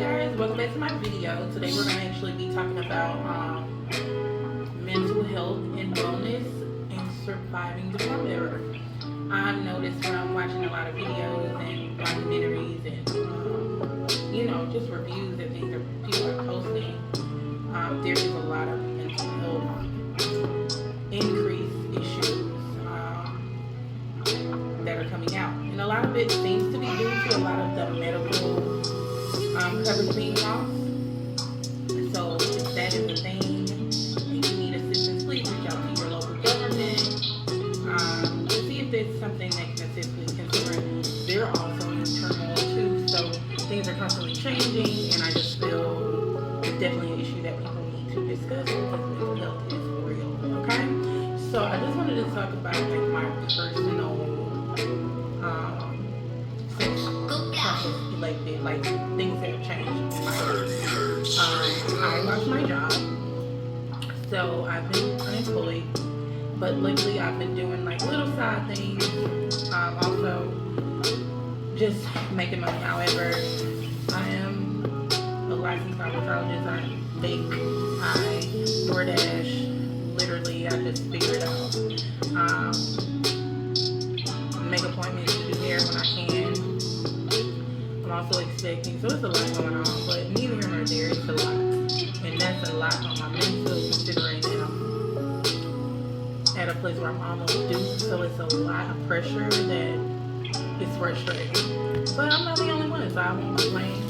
guys, welcome back to my video. Today we're going to actually be talking about mental health and wellness and surviving the trauma era. I've noticed from watching a lot of videos and documentaries and just reviews and things that people are posting, there is a lot of mental health increase issues that are coming out, and a lot of it seems to be due to a lot of the medical coverage being lost. So if that is a thing and you need assistance, please reach out to your local government to see if there's something that can assist with, considering they're also in turmoil too. So things are constantly changing, and I just feel it's definitely an issue that people need to discuss because mental health is real. Okay, so I just wanted to talk about like my personal like things that have changed in my life. I lost my job, so I've been unemployed, but luckily I've been doing like little side things, also just making money. However, I am a licensed cosmetologist. I bake, I DoorDash, literally I just figure it out. Make appointments to do hair when I can. I'm also expecting, so it's a lot going on, but neither here nor there, it's a lot. And that's a lot on my mental, considering that I'm at a place where I'm almost due, so it's a lot of pressure that is frustrating. But I'm not the only one, so I won't complain.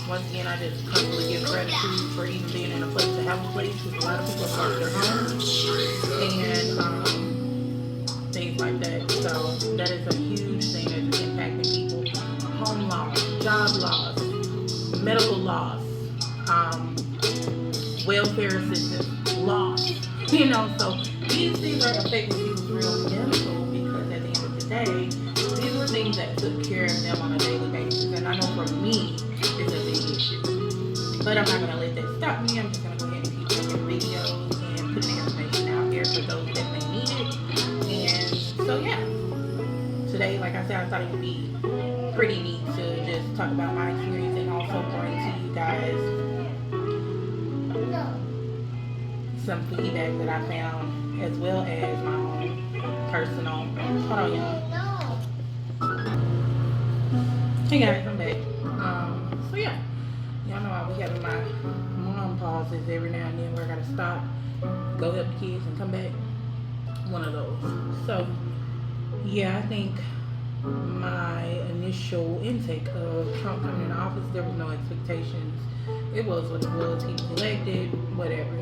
Once again, I just constantly give gratitude for even being in a place to have a place, because a lot of people have lost their homes and things like that. So that is a huge thing that's impacting people. Home loss, job loss, medical loss, welfare assistance loss. So these things are affecting people's real mental, because at the end of the day, these were things that took care of them on a daily basis. And I know for me, it's a big issue. But I'm not going to let that stop me. I'm just going to go ahead and keep making videos and putting information out there for those that may need it. And so yeah, today, like I said, I thought it would be pretty neat to just talk about my experience and also bring to you guys some feedback that I found, as well as my own personal. Hold on, y'all. Hey guys, I'm back. So yeah, y'all know I'll be having my mom pauses every now and then where I gotta stop, go help the kids, and come back. One of those. So yeah, I think my initial intake of Trump coming into office, there was no expectations. It was what it was. He was elected, whatever,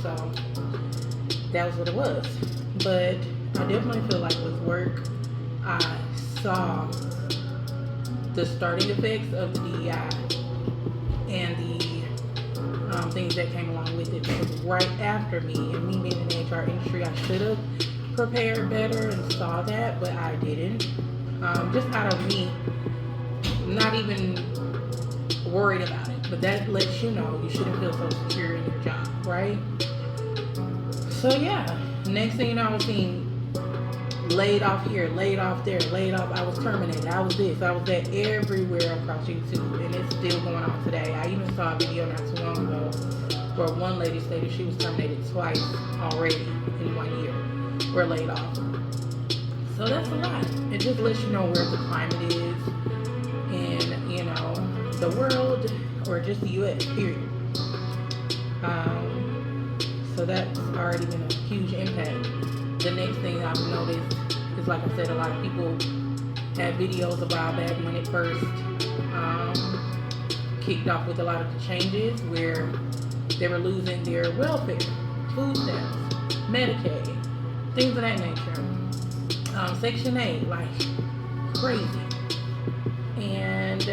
so that was what it was. But I definitely feel like with work, I saw the starting effects of the DEI and the things that came along with it, because right after me, and me being in the HR industry, I should have prepared better and saw that, but I didn't. Just out of me not even worried about it. But that lets you know you shouldn't feel so secure in your job, right? So yeah, next thing you know, I was being laid off here, laid off there, laid off. I was terminated. I was this, I was that, everywhere across YouTube, and it's still going on today. I even saw a video not too long ago where one lady stated she was terminated twice already in 1 year. We're laid off. So that's a lot. It just lets you know where the climate is in, the world, or just the U.S., period. So that's already been a huge impact. The next thing I've noticed is, like I said, a lot of people had videos a while back when it first kicked off with a lot of the changes, where they were losing their welfare, food stamps, Medicaid, things of that nature. Section 8, like crazy. And,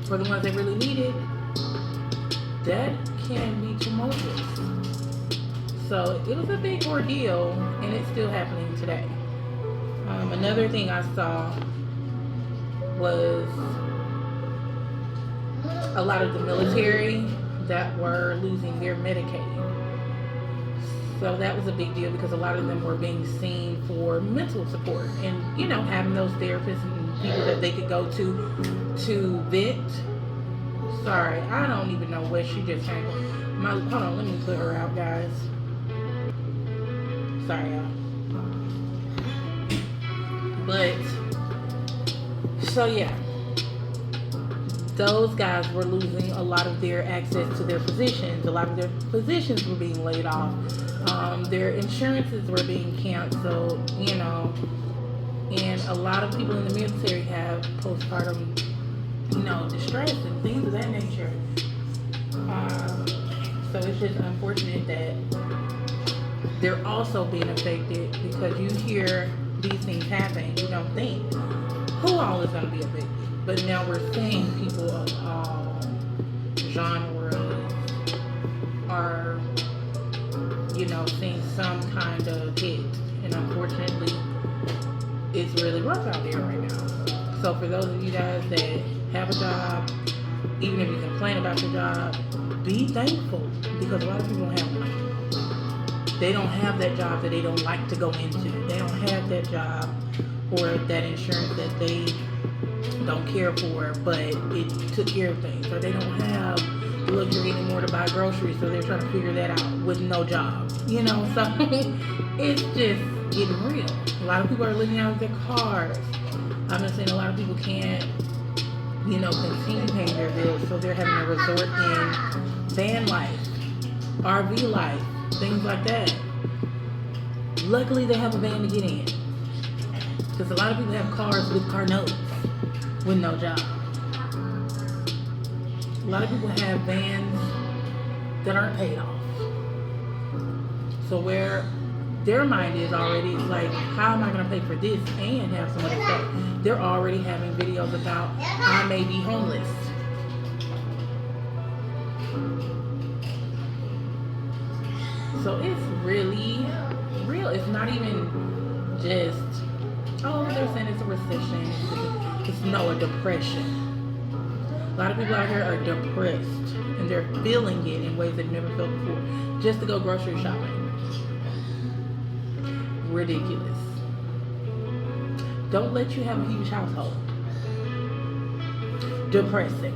for the ones that really need it, that can be tumultuous. So it was a big ordeal, and it's still happening today. Another thing I saw was a lot of the military that were losing their Medicaid. So that was a big deal, because a lot of them were being seen for mental support and, having those therapists and people that they could go to vent Sorry, I don't even know where she just came from. Hold on, let me put her out, guys. Sorry, y'all. But so yeah, those guys were losing a lot of their access to their positions. A lot of their positions were being laid off. Their insurances were being canceled. And a lot of people in the military have postpartum, distress and things of that nature. So it's just unfortunate that they're also being affected because you hear these things happen. You don't think who all is going to be affected. But now we're seeing people of all genres are, seeing some kind of hit. And unfortunately, it's really rough out there right now. So for those of you guys that have a job, even if you complain about your job, be thankful because a lot of people don't have one. They don't have that job that they don't like to go into. They don't have that job or that insurance that they don't care for, but it took care of things. Or they don't have the luxury anymore to buy groceries, so they're trying to figure that out with no job. So it's just getting real. A lot of people are living out of their cars. I've been saying a lot of people can't, continue paying their bills, so they're having to resort in van life, RV life, things like that. Luckily, they have a van to get in, because a lot of people have cars with car notes with no job. A lot of people have vans that aren't paid off. So where their mind is already like, how am I going to pay for this and have some other stuff? They're already having videos about I may be homeless. So it's really real. It's not even just, they're saying it's a recession. It's a depression. A lot of people out here are depressed and they're feeling it in ways they've never felt before. Just to go grocery shopping. Ridiculous. Don't let you have a huge household. Depressing.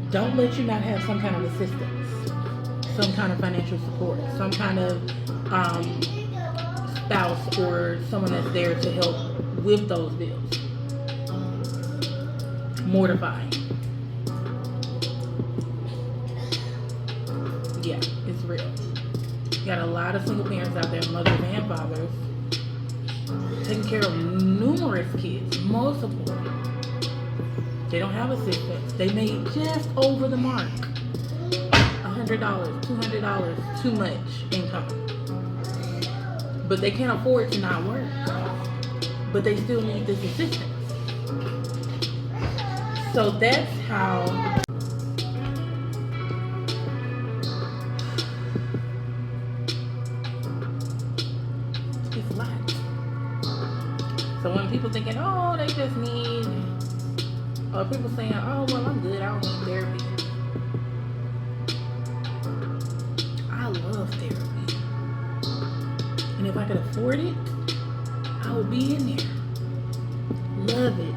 Don't let you not have some kind of assistance, some kind of financial support, some kind of spouse or someone that's there to help with those bills. Mortifying. Yeah, it's real. You got a lot of single parents out there, mothers and fathers, taking care of numerous kids, multiple. They don't have assistance. They made just over the mark. $100, $200, too much income. But they can't afford to not work. But they still need this assistance. So that's how it's a lot. So when people thinking, they just need, or people saying, well, I'm good, I don't need therapy. I love therapy. And if I could afford it, I would be in there. Love it.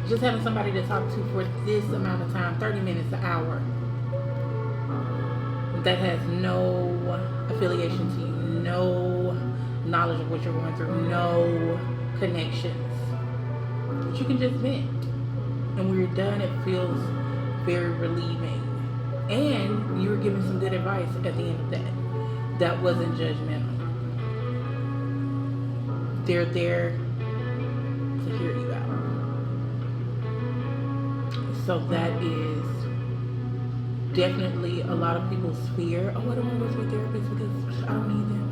Just having somebody to talk to for this amount of time, 30 minutes, an hour, that has no affiliation to you, no knowledge of what you're going through, no connections. But you can just vent. And when you're done, it feels very relieving. And you were given some good advice at the end of that. That wasn't judgmental. They're there to hear you out. So that is definitely a lot of people's fear. I don't want to go to a therapist because I don't need them.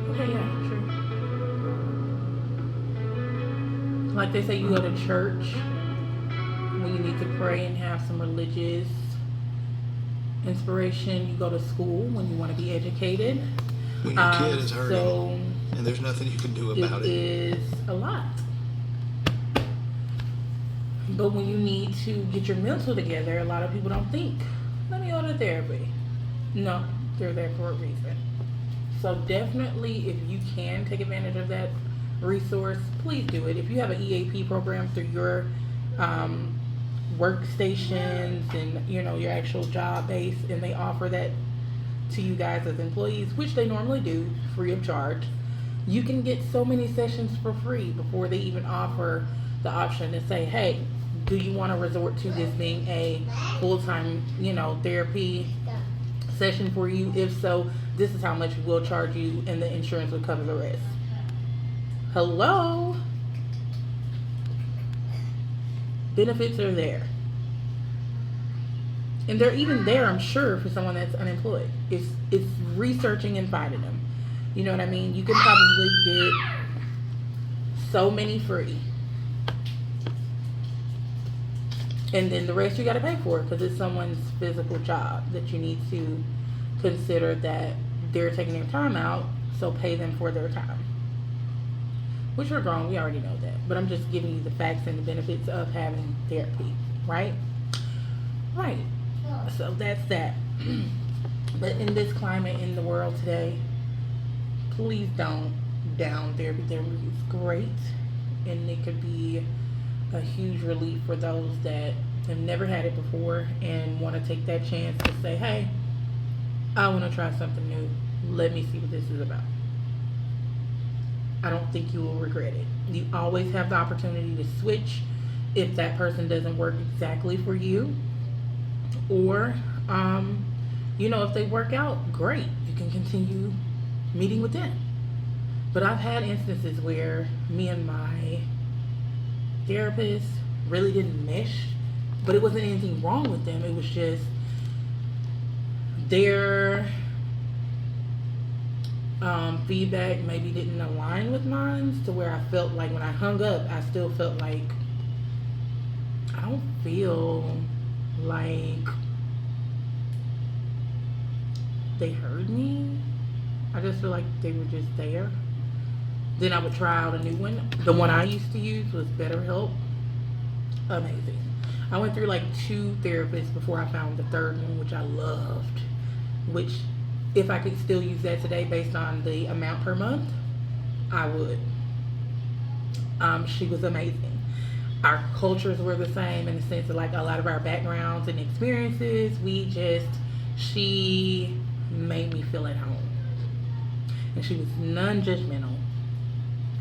Okay, yeah, sure. Like they say, you go to church when you need to pray and have some religious inspiration. You go to school when you want to be educated. When your kid is hurting, and there's nothing you can do about it. It is a lot. But when you need to get your mental together, a lot of people don't think, let me go to therapy. No, they're there for a reason. So definitely, if you can take advantage of that resource, please do it. If you have an EAP program through your um, workstations and your actual job base, and they offer that to you guys as employees, which they normally do free of charge. You can get so many sessions for free before they even offer the option to say, hey, do you want to resort to this being a full-time therapy session for you? If so, this is how much we'll charge you, and the insurance will cover the rest. Hello. Benefits are there, and they're even there, I'm sure, for someone that's unemployed. It's researching and finding them. You know what I mean? You can probably get so many free, and then the rest you got to pay for, because it's someone's physical job that you need to consider that they're taking their time out, so pay them for their time. Which we're grown, we already know that. But I'm just giving you the facts and the benefits of having therapy, right? Right. So that's that. But in this climate in the world today, please don't down therapy. Therapy is great, and it could be a huge relief for those that have never had it before and want to take that chance to say, hey, I want to try something new. Let me see what this is about. I don't think you will regret it. You always have the opportunity to switch if that person doesn't work exactly for you. Or, if they work out, great. You can continue meeting with them. But I've had instances where me and my therapist really didn't mesh. But it wasn't anything wrong with them. It was just their feedback maybe didn't align with mine, to where I felt like when I hung up, I still felt like I don't feel like they heard me. I just feel like they were just there. Then I would try out a new one. The one I used to use was BetterHelp. Amazing. I went through like 2 therapists before I found the third one, which I loved. Which, if I could still use that today based on the amount per month, I would. She was amazing. Our cultures were the same in the sense of like a lot of our backgrounds and experiences. She made me feel at home. And she was non-judgmental.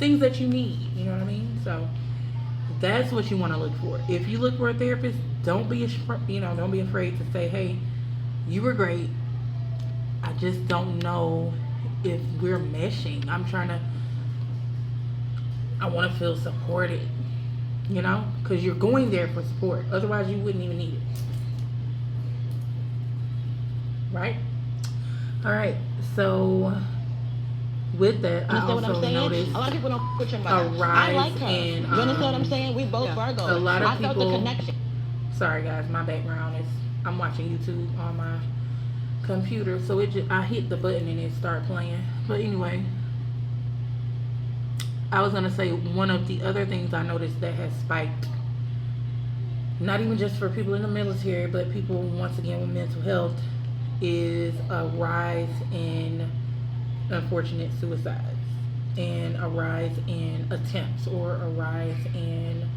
Things that you need, you know what I mean? So that's what you want to look for. If you look for a therapist, don't be afraid to say, hey, you were great. I just don't know if we're meshing. I want to feel supported, because you're going there for support. Otherwise, you wouldn't even need it. Right? All right. So with that, I also noticed a lot of people don't put your mother. a rise I like her. in. You understand what I'm saying? We both Virgos. A lot of I felt the people. connection. Sorry, guys. My background is I'm watching YouTube on my computer, so I hit the button and it started playing. But anyway, I was gonna say one of the other things I noticed that has spiked, not even just for people in the military, but people once again with mental health, is a rise in unfortunate suicides, and a rise in attempts, or a rise in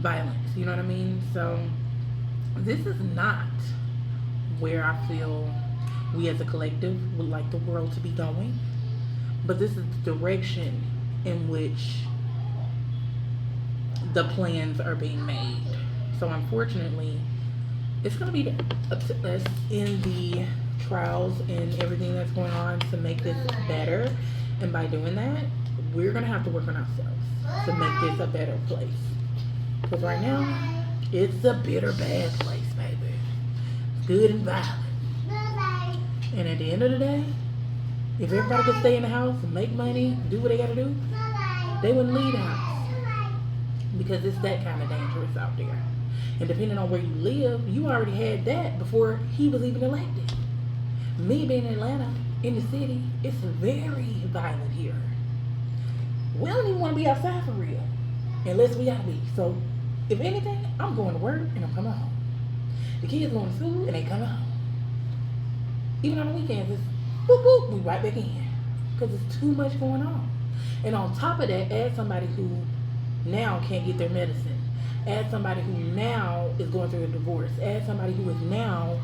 violence. You know what I mean? So this is not where I feel we as a collective would like the world to be going, but this is the direction in which the plans are being made. So unfortunately, it's going to be up to us in the trials and everything that's going on to make this better. And by doing that, we're going to have to work on ourselves to make this a better place. Because right now, it's a bitter bad place, baby. It's good and violent. And at the end of the day, if everybody could stay in the house and make money, do what they gotta do, they wouldn't leave the house. Because it's that kind of dangerous out there. And depending on where you live, you already had that before he was even elected. Me being in Atlanta, in the city, it's very violent here. We don't even want to be outside for real, unless we gotta be. So, if anything, I'm going to work and I'm coming home. The kids going to school and they coming home. Even on the weekends, it's boop boop, we right back in, because it's too much going on. And on top of that, add somebody who now can't get their medicine, Add somebody who now is going through a divorce. Add somebody who is now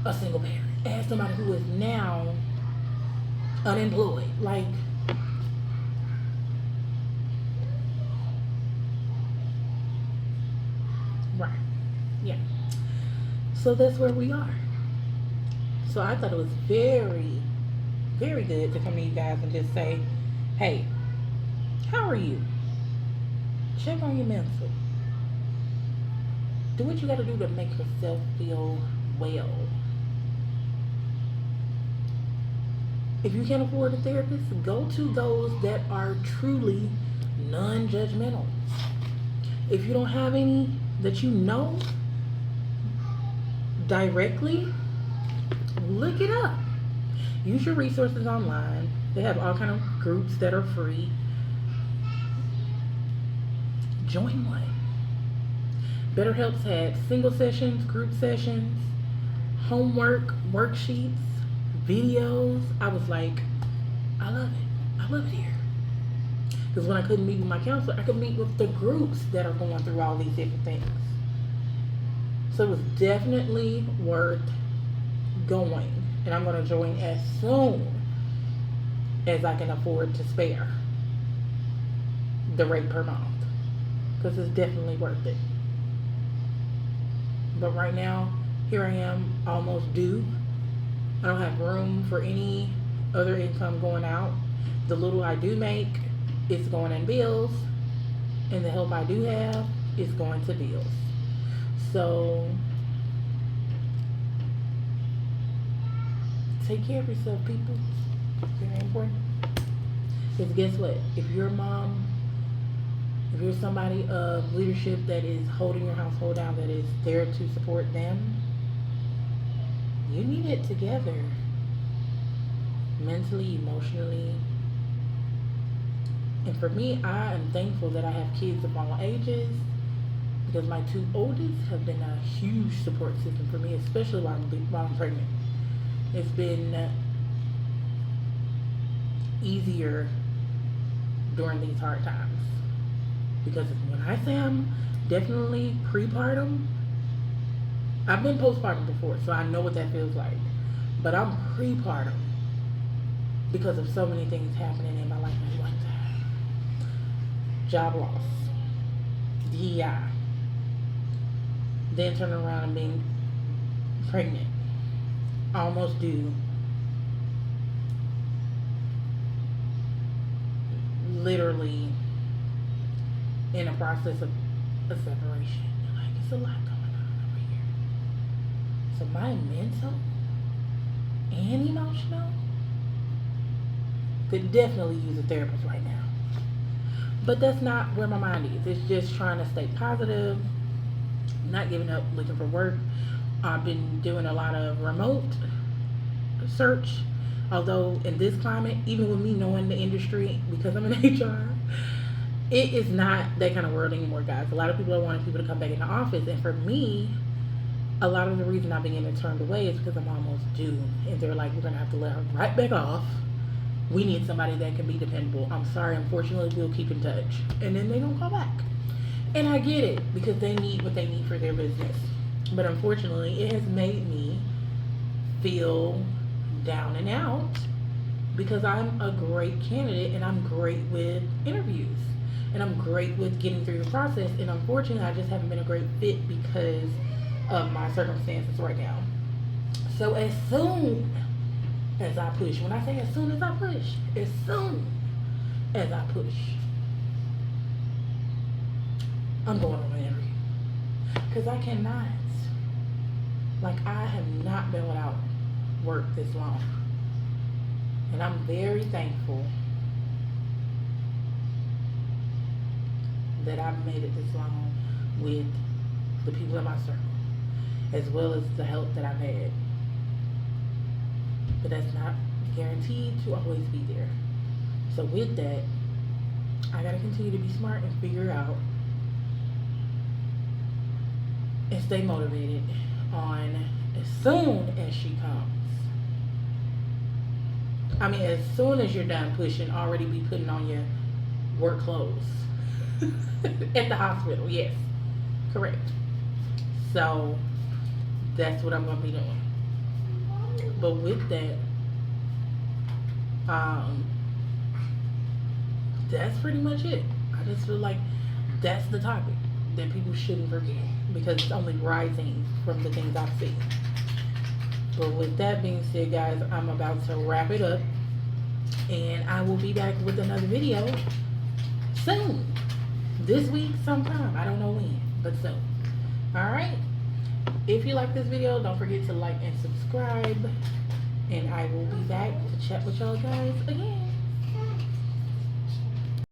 a single parent. Add somebody who is now unemployed. Like, right. Yeah. So that's where we are. So I thought it was very, very good to come to you guys and just say, hey, how are you? Check on your mental. Do what you got to do to make yourself feel well. If you can't afford a therapist, go to those that are truly non-judgmental. If you don't have any that you know directly, look it up. Use your resources online. They have all kind of groups that are free. Join one. BetterHelp's had single sessions, group sessions, homework, worksheets, videos. I was like, I love it. I love it here. Because when I couldn't meet with my counselor, I could meet with the groups that are going through all these different things. So it was definitely worth going. And I'm going to join as soon as I can afford to spare the rate per month. Because it's definitely worth it. But right now, here I am, almost due. I don't have room for any other income going out. The little I do make is going in bills. And the help I do have is going to bills. So, take care of yourself, people. Very important. Because guess what? If you're a mom, if you're somebody of leadership that is holding your household down, that is there to support them, you need it together. Mentally, emotionally. And for me, I am thankful that I have kids of all ages, because my two oldest have been a huge support system for me, especially while I'm pregnant. It's been easier during these hard times. Because when I say I'm definitely prepartum, I've been postpartum before, so I know what that feels like. But I'm prepartum because of so many things happening in my life at one time. Job loss, DEI, then turning around and being pregnant, almost due, literally in a process of a separation. Like, it's a lot going on over here. So my mental and emotional could definitely use a therapist right now. But that's not where my mind is. It's just trying to stay positive, not giving up looking for work. I've been doing a lot of remote search. Although in this climate, even with me knowing the industry, because I'm in HR, it is not that kind of world anymore, guys. A lot of people are wanting people to come back in the office. And for me, a lot of the reason I've been getting turned away is because I'm almost due. And they're like, we're going to have to let her right back off. We need somebody that can be dependable. I'm sorry, unfortunately, we'll keep in touch. And then they don't call back. And I get it, because they need what they need for their business. But unfortunately, it has made me feel down and out, because I'm a great candidate and I'm great with interviews. And I'm great with getting through the process. And unfortunately, I just haven't been a great fit because of my circumstances right now. So as soon as I push, when I say as soon as I push, as soon as I push, I'm going on an interview. Because I cannot. Like, I have not been without work this long. And I'm very thankful that I've made it this long with the people in my circle, as well as the help that I've had. But that's not guaranteed to always be there. So with that, I gotta continue to be smart and figure out and stay motivated on as soon as she comes. I mean, as soon as you're done pushing, already be putting on your work clothes. At the hospital, yes. Correct. So that's what I'm gonna be doing. But with that, um, that's pretty much it. I just feel like that's the topic that people shouldn't forget because it's only rising from the things I've seen. But with that being said, guys, I'm about to wrap it up, and I will be back with another video soon. This week sometime. I don't know when, but soon. Alright? If you like this video, don't forget to like and subscribe. And I will be back to chat with y'all guys again.